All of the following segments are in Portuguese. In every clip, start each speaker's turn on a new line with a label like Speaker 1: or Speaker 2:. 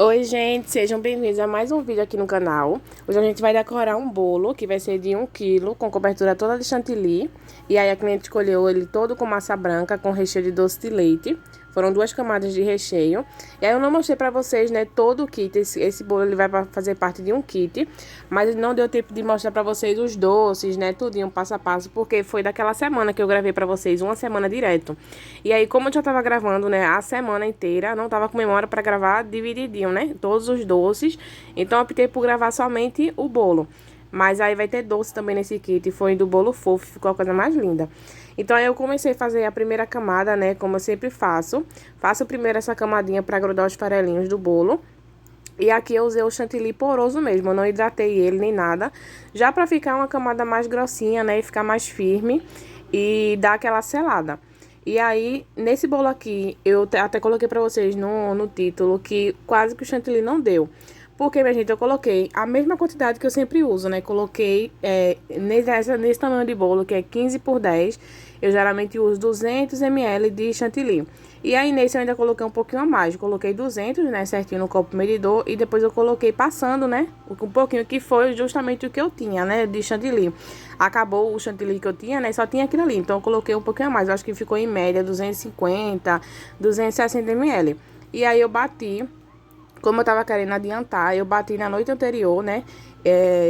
Speaker 1: Oi, gente, sejam bem-vindos a mais um vídeo aqui no canal. Hoje a gente vai decorar um bolo que vai ser de 1 kg, com cobertura toda de chantilly. E aí a cliente escolheu ele todo com massa branca, com recheio de doce de leite. Foram 2 camadas de recheio. E aí eu não mostrei pra vocês, né, todo o kit. Esse bolo ele vai fazer parte de um kit. Mas não deu tempo de mostrar pra vocês os doces, né, tudinho, passo a passo. Porque foi daquela semana que eu gravei pra vocês, uma semana direto. E aí, como eu já tava gravando, né, a semana inteira, não tava com memória pra gravar divididinho, né, todos os doces. Então, eu optei por gravar somente o bolo. Mas aí vai ter doce também nesse kit. Foi do bolo fofo, ficou a coisa mais linda. Então, aí eu comecei a fazer a primeira camada, né, como eu sempre faço. Faço primeiro essa camadinha pra grudar os farelinhos do bolo. E aqui eu usei o chantilly poroso mesmo, eu não hidratei ele nem nada. Já pra ficar uma camada mais grossinha, né, e ficar mais firme e dar aquela selada. E aí, nesse bolo aqui, eu até coloquei pra vocês no título que quase que o chantilly não deu. Porque, minha gente, eu coloquei a mesma quantidade que eu sempre uso, né? Coloquei nesse tamanho de bolo, que é 15 por 10. Eu geralmente uso 200 ml de chantilly. E aí, nesse eu ainda coloquei um pouquinho a mais. Eu coloquei 200, né, certinho no copo medidor. E depois eu coloquei passando, né, um pouquinho que foi justamente o que eu tinha, né, de chantilly. Acabou o chantilly que eu tinha, né, só tinha aquilo ali. Então, eu coloquei um pouquinho a mais. Eu acho que ficou em média 250, 260 ml. E aí, eu bati. Como eu tava querendo adiantar, eu bati na noite anterior, né?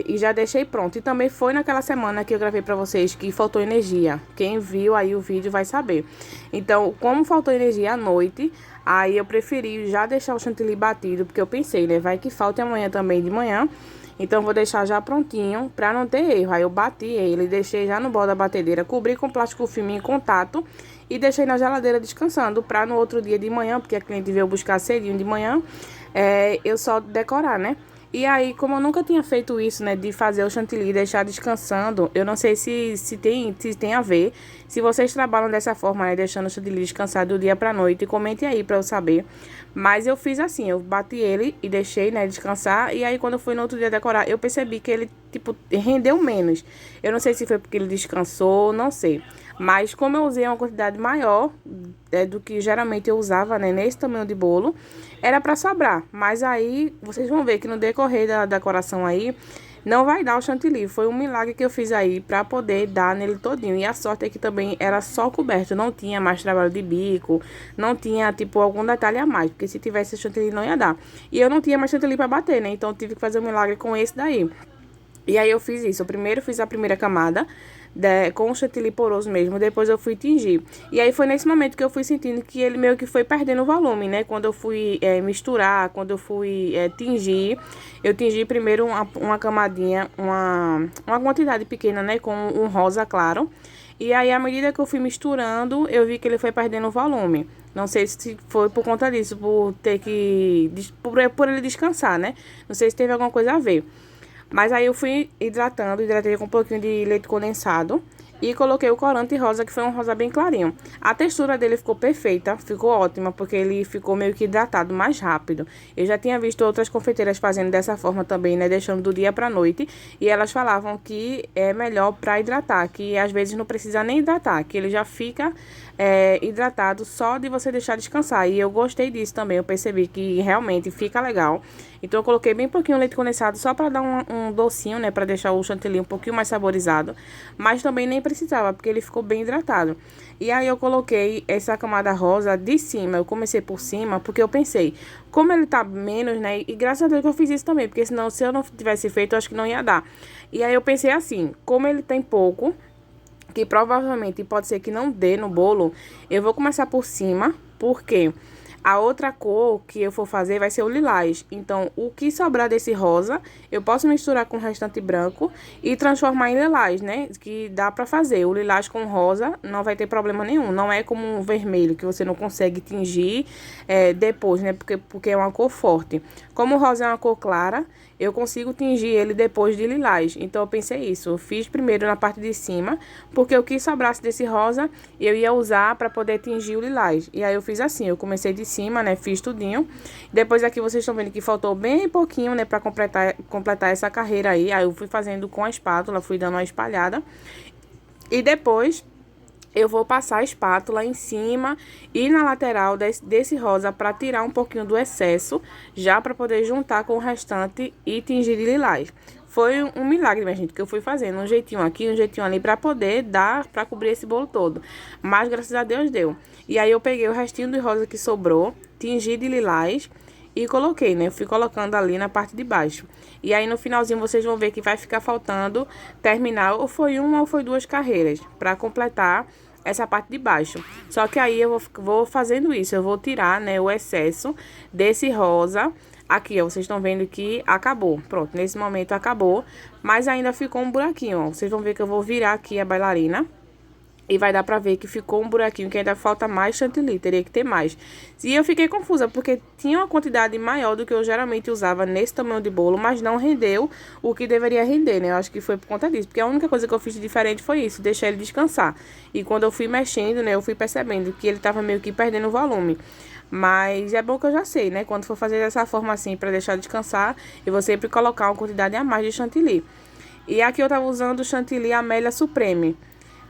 Speaker 1: E já deixei pronto. E também foi naquela semana que eu gravei pra vocês que faltou energia. Quem viu aí o vídeo vai saber. Então, como faltou energia à noite, aí eu preferi já deixar o chantilly batido, porque eu pensei, né? Vai que falte amanhã também de manhã. Então, vou deixar já prontinho pra não ter erro. Aí eu bati ele, deixei já no bol da batedeira, cobri com plástico filme em contato e deixei na geladeira descansando pra no outro dia de manhã, porque a cliente veio buscar cedinho de manhã, eu só decorar, né? E aí, como eu nunca tinha feito isso, né, de fazer o chantilly e deixar descansando, eu não sei se tem a ver. Se vocês trabalham dessa forma, né, deixando o chantilly descansar do dia pra noite, comente aí pra eu saber. Mas eu fiz assim, eu bati ele e deixei, né, descansar. E aí, quando eu fui no outro dia decorar, eu percebi que ele, tipo, rendeu menos. Eu não sei se foi porque ele descansou, não sei. Mas como eu usei uma quantidade maior do que geralmente eu usava, né, nesse tamanho de bolo, era pra sobrar. Mas aí, vocês vão ver que no decorrer da decoração aí, não vai dar o chantilly. Foi um milagre que eu fiz aí pra poder dar nele todinho. E a sorte é que também era só coberto, não tinha mais trabalho de bico, não tinha, tipo, algum detalhe a mais. Porque se tivesse chantilly não ia dar. E eu não tinha mais chantilly pra bater, né, então eu tive que fazer um milagre com esse daí. E aí eu fiz isso. Eu primeiro fiz a primeira camada com o chantilly poroso mesmo. Depois eu fui tingir. E aí foi nesse momento que eu fui sentindo que ele meio que foi perdendo o volume, né? Quando eu fui misturar, quando eu fui tingir. Eu tingi primeiro uma camadinha, uma quantidade pequena, né? Com um rosa claro. E aí, à medida que eu fui misturando, eu vi que ele foi perdendo o volume. Não sei se foi por conta disso, por ter que... Por ele descansar, né? Não sei se teve alguma coisa a ver. Mas aí eu fui hidratei com um pouquinho de leite condensado e coloquei o corante rosa, que foi um rosa bem clarinho. A textura dele ficou perfeita, ficou ótima, porque ele ficou meio que hidratado mais rápido. Eu já tinha visto outras confeiteiras fazendo dessa forma também, né, deixando do dia pra noite, e elas falavam que é melhor pra hidratar, que às vezes não precisa nem hidratar, que ele já fica hidratado só de você deixar descansar. E eu gostei disso também, eu percebi que realmente fica legal. Então eu coloquei bem pouquinho leite condensado só pra dar um docinho, né, pra deixar o chantilly um pouquinho mais saborizado. Mas também nem precisava, porque ele ficou bem hidratado. E aí eu coloquei essa camada rosa de cima, eu comecei por cima, porque eu pensei, como ele tá menos, né, e graças a Deus que eu fiz isso também, porque senão se eu não tivesse feito, eu acho que não ia dar. E aí eu pensei assim, como ele tem pouco, que provavelmente pode ser que não dê no bolo, eu vou começar por cima, porque a outra cor que eu for fazer vai ser o lilás. Então, o que sobrar desse rosa, eu posso misturar com o restante branco e transformar em lilás, né? Que dá pra fazer. O lilás com rosa não vai ter problema nenhum. Não é como um vermelho, que você não consegue tingir depois, né? Porque é uma cor forte. Como o rosa é uma cor clara, eu consigo tingir ele depois de lilás. Então, eu pensei isso. Eu fiz primeiro na parte de cima, porque o que sobrasse desse rosa, eu ia usar para poder tingir o lilás. E aí, eu fiz assim. Eu comecei de cima, né? Fiz tudinho. Depois aqui, vocês estão vendo que faltou bem pouquinho, né? Para completar essa carreira aí. Aí, eu fui fazendo com a espátula, fui dando uma espalhada. E depois eu vou passar a espátula em cima e na lateral desse rosa para tirar um pouquinho do excesso, já para poder juntar com o restante e tingir de lilás. Foi um milagre, minha gente, que eu fui fazendo um jeitinho aqui, um jeitinho ali para poder dar, para cobrir esse bolo todo. Mas graças a Deus deu. E aí eu peguei o restinho de rosa que sobrou, tingi de lilás e coloquei, né? Eu fui colocando ali na parte de baixo. E aí no finalzinho vocês vão ver que vai ficar faltando terminar, ou foi uma ou foi duas carreiras, para completar essa parte de baixo. Só que aí eu vou fazendo isso, eu vou tirar, né, o excesso desse rosa. Aqui, ó, vocês estão vendo que acabou. Pronto, nesse momento acabou, mas ainda ficou um buraquinho, ó. Vocês vão ver que eu vou virar aqui a bailarina. E vai dar pra ver que ficou um buraquinho, que ainda falta mais chantilly, teria que ter mais. E eu fiquei confusa, porque tinha uma quantidade maior do que eu geralmente usava nesse tamanho de bolo, mas não rendeu o que deveria render, né? Eu acho que foi por conta disso, porque a única coisa que eu fiz de diferente foi isso, deixar ele descansar. E quando eu fui mexendo, né, eu fui percebendo que ele tava meio que perdendo o volume. Mas é bom que eu já sei, né? Quando for fazer dessa forma assim, pra deixar descansar, eu vou sempre colocar uma quantidade a mais de chantilly. E aqui eu tava usando o chantilly Amélia Supreme,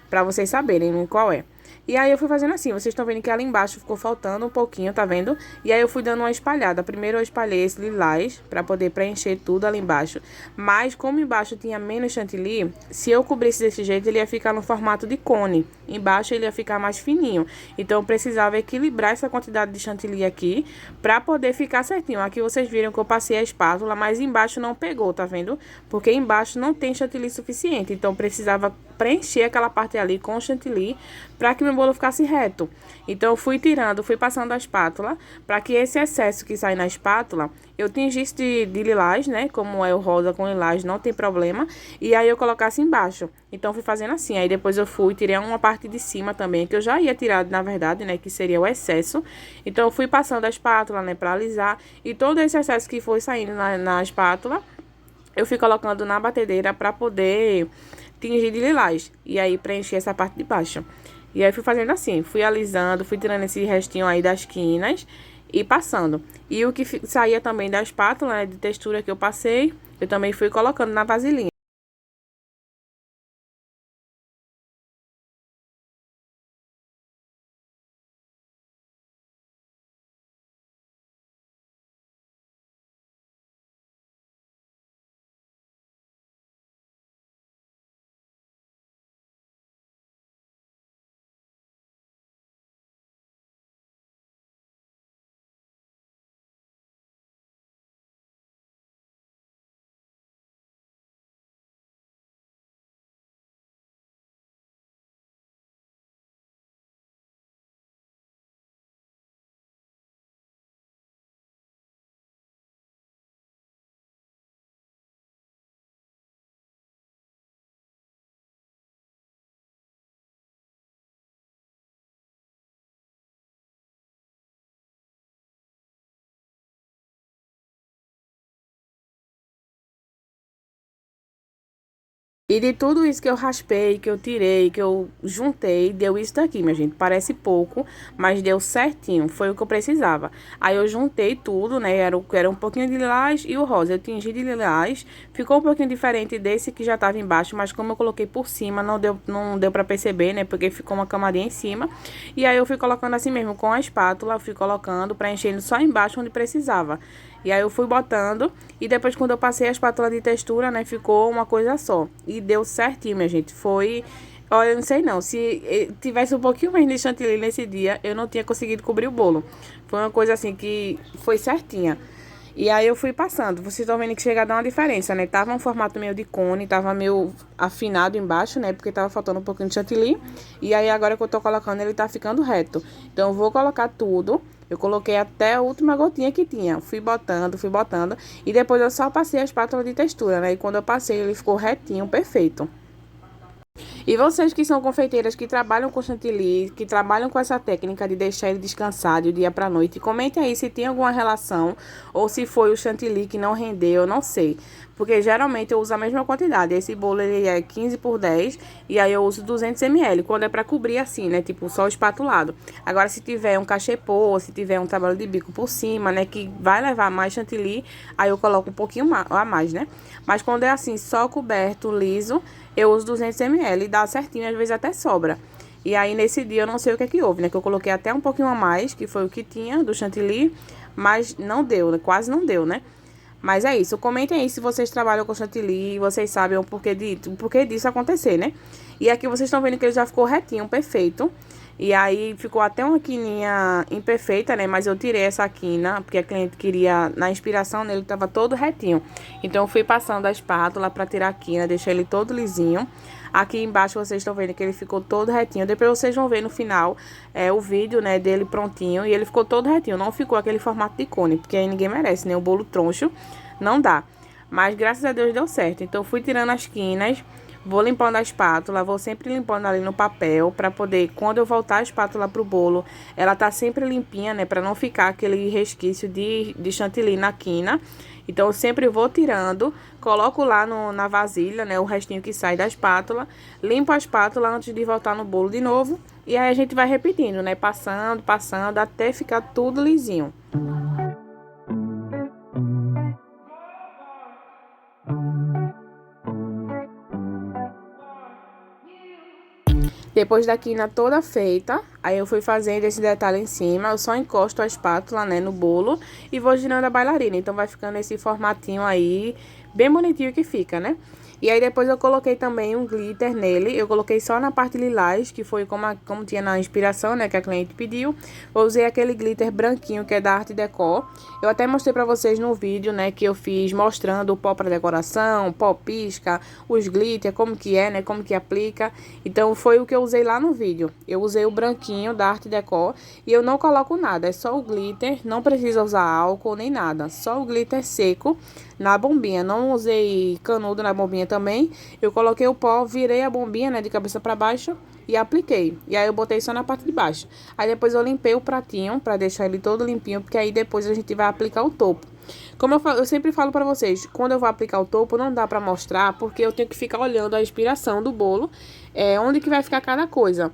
Speaker 1: pra vocês saberem, né, qual é. E aí eu fui fazendo assim, vocês estão vendo que ali embaixo ficou faltando um pouquinho, tá vendo? E aí eu fui dando uma espalhada. Primeiro eu espalhei esse lilás pra poder preencher tudo ali embaixo. Mas como embaixo tinha menos chantilly, se eu cobrisse desse jeito, ele ia ficar no formato de cone. Embaixo ele ia ficar mais fininho. Então eu precisava equilibrar essa quantidade de chantilly aqui pra poder ficar certinho. Aqui vocês viram que eu passei a espátula, mas embaixo não pegou, tá vendo? Porque embaixo não tem chantilly suficiente. Então precisava preencher aquela parte ali com chantilly para que meu bolo ficasse reto. Então eu fui tirando, fui passando a espátula para que esse excesso que sai na espátula eu tingisse de lilás, né? Como é o rosa com lilás, não tem problema. E aí eu colocasse embaixo. Então fui fazendo assim. Aí depois eu fui tirei uma parte de cima também, que eu já ia tirar, na verdade, né? Que seria o excesso. Então eu fui passando a espátula, né? Para alisar. E todo esse excesso que foi saindo na espátula, eu fui colocando na batedeira para poder tingir de lilás. E aí preencher essa parte de baixo. E aí fui fazendo assim, fui alisando, fui tirando esse restinho aí das quinas e passando. E o que saía também da espátula, né, de textura que eu passei, eu também fui colocando na vasilhinha. E de tudo isso que eu raspei, que eu tirei, que eu juntei, deu isso daqui, minha gente. Parece pouco, mas deu certinho. Foi o que eu precisava. Aí eu juntei tudo, né? Era um pouquinho de lilás e o rosa. Eu tingi de lilás. Ficou um pouquinho diferente desse que já tava embaixo, mas como eu coloquei por cima, não deu pra perceber, né? Porque ficou uma camadinha em cima. E aí eu fui colocando assim mesmo, com a espátula, eu fui colocando, preenchendo só embaixo onde precisava. E aí eu fui botando, e depois quando eu passei a espátula de textura, né, ficou uma coisa só. E deu certinho, minha gente. Foi, olha, eu não sei não, se tivesse um pouquinho mais de chantilly nesse dia, eu não tinha conseguido cobrir o bolo. Foi uma coisa assim que foi certinha. E aí eu fui passando. Vocês estão vendo que chega a dar uma diferença, né? Tava um formato meio de cone, tava meio afinado embaixo, né? Porque tava faltando um pouquinho de chantilly. E aí agora que eu tô colocando, ele tá ficando reto. Então eu vou colocar tudo. Eu coloquei até a última gotinha que tinha. Fui botando, fui botando. E depois eu só passei a espátula de textura, né? E quando eu passei, ele ficou retinho, perfeito. E vocês que são confeiteiras que trabalham com chantilly, que trabalham com essa técnica de deixar ele descansar de dia para noite, comentem aí se tem alguma relação ou se foi o chantilly que não rendeu, eu não sei. Porque geralmente eu uso a mesma quantidade. Esse bolo ele é 15 por 10 e aí eu uso 200 ml, quando é para cobrir assim, né, tipo só espatulado. Agora se tiver um cachepô, se tiver um trabalho de bico por cima, né, que vai levar mais chantilly, aí eu coloco um pouquinho a mais, né? Mas quando é assim, só coberto, liso, eu uso 200 ml, dá certinho, às vezes até sobra. E aí, nesse dia, eu não sei o que é que houve, né? Que eu coloquei até um pouquinho a mais, que foi o que tinha do chantilly, mas não deu, né? Quase não deu, né? Mas é isso. Comentem aí se vocês trabalham com chantilly, vocês sabem o porquê disso acontecer, né? E aqui vocês estão vendo que ele já ficou retinho, perfeito. E aí ficou até uma quininha imperfeita, né? Mas eu tirei essa quina, porque a cliente queria, na inspiração nele, tava todo retinho. Então eu fui passando a espátula pra tirar a quina, deixar ele todo lisinho. Aqui embaixo vocês estão vendo que ele ficou todo retinho. Depois vocês vão ver no final o vídeo, né, dele prontinho. E ele ficou todo retinho, não ficou aquele formato de cone, porque aí ninguém merece, né? O bolo troncho não dá. Mas graças a Deus deu certo. Então fui tirando as quinas. Vou limpando a espátula, vou sempre limpando ali no papel, pra poder, quando eu voltar a espátula pro bolo, ela tá sempre limpinha, né, pra não ficar aquele resquício de chantilly na quina. Então, eu sempre vou tirando, coloco lá na vasilha, né, o restinho que sai da espátula, limpo a espátula antes de voltar no bolo de novo, e aí a gente vai repetindo, né, passando, passando, até ficar tudo lisinho. Depois da quina toda feita, aí eu fui fazendo esse detalhe em cima, eu só encosto a espátula, né, no bolo e vou girando a bailarina. Então, vai ficando esse formatinho aí, bem bonitinho que fica, né? E aí, depois eu coloquei também um glitter nele, eu coloquei só na parte lilás, que foi como tinha na inspiração, né, que a cliente pediu. Eu usei aquele glitter branquinho, que é da Arte Déco. Eu até mostrei pra vocês no vídeo, né, que eu fiz mostrando o pó pra decoração, pó pisca, os glitter, como que é, né, como que aplica. Então, foi o que eu usei lá no vídeo. Eu usei o branquinho da Arte Déco e eu não coloco nada, é só o glitter, não precisa usar álcool nem nada, só o glitter seco na bombinha. Não usei canudo na bombinha também. Eu coloquei o pó, virei a bombinha, né, de cabeça pra baixo e apliquei. E aí eu botei só na parte de baixo. Aí depois eu limpei o pratinho pra deixar ele todo limpinho, porque aí depois a gente vai aplicar o topo. Como eu sempre falo pra vocês, quando eu vou aplicar o topo, não dá pra mostrar, porque eu tenho que ficar olhando a inspiração do bolo, onde que vai ficar cada coisa.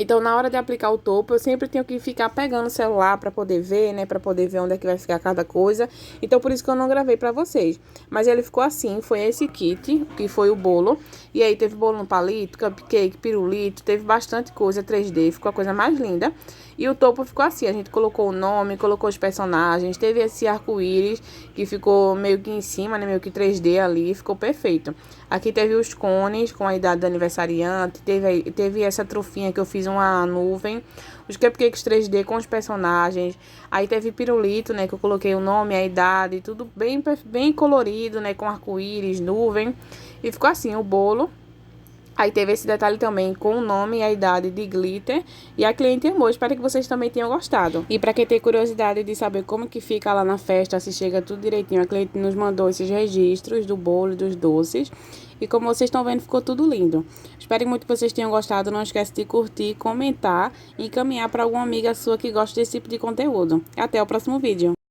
Speaker 1: Então, na hora de aplicar o topo, eu sempre tenho que ficar pegando o celular pra poder ver, né? Pra poder ver onde é que vai ficar cada coisa. Então, por isso que eu não gravei pra vocês. Mas ele ficou assim, foi esse kit, que foi o bolo. E aí, teve bolo no palito, cupcake, pirulito, teve bastante coisa 3D, ficou a coisa mais linda. E o topo ficou assim, a gente colocou o nome, colocou os personagens, teve esse arco-íris, que ficou meio que em cima, né? Meio que 3D ali, ficou perfeito. Aqui teve os cones com a idade do aniversariante, teve essa trufinha que eu fiz uma nuvem, os cupcakes 3D com os personagens, aí teve pirulito, né, que eu coloquei o nome, a idade, tudo bem colorido, né, com arco-íris, nuvem, e ficou assim o bolo. Aí teve esse detalhe também com o nome e a idade de glitter. E a cliente amou. Espero que vocês também tenham gostado. E para quem tem curiosidade de saber como que fica lá na festa, se chega tudo direitinho, a cliente nos mandou esses registros do bolo e dos doces. E como vocês estão vendo, ficou tudo lindo. Espero muito que vocês tenham gostado. Não esquece de curtir, comentar e encaminhar para alguma amiga sua que gosta desse tipo de conteúdo. Até o próximo vídeo.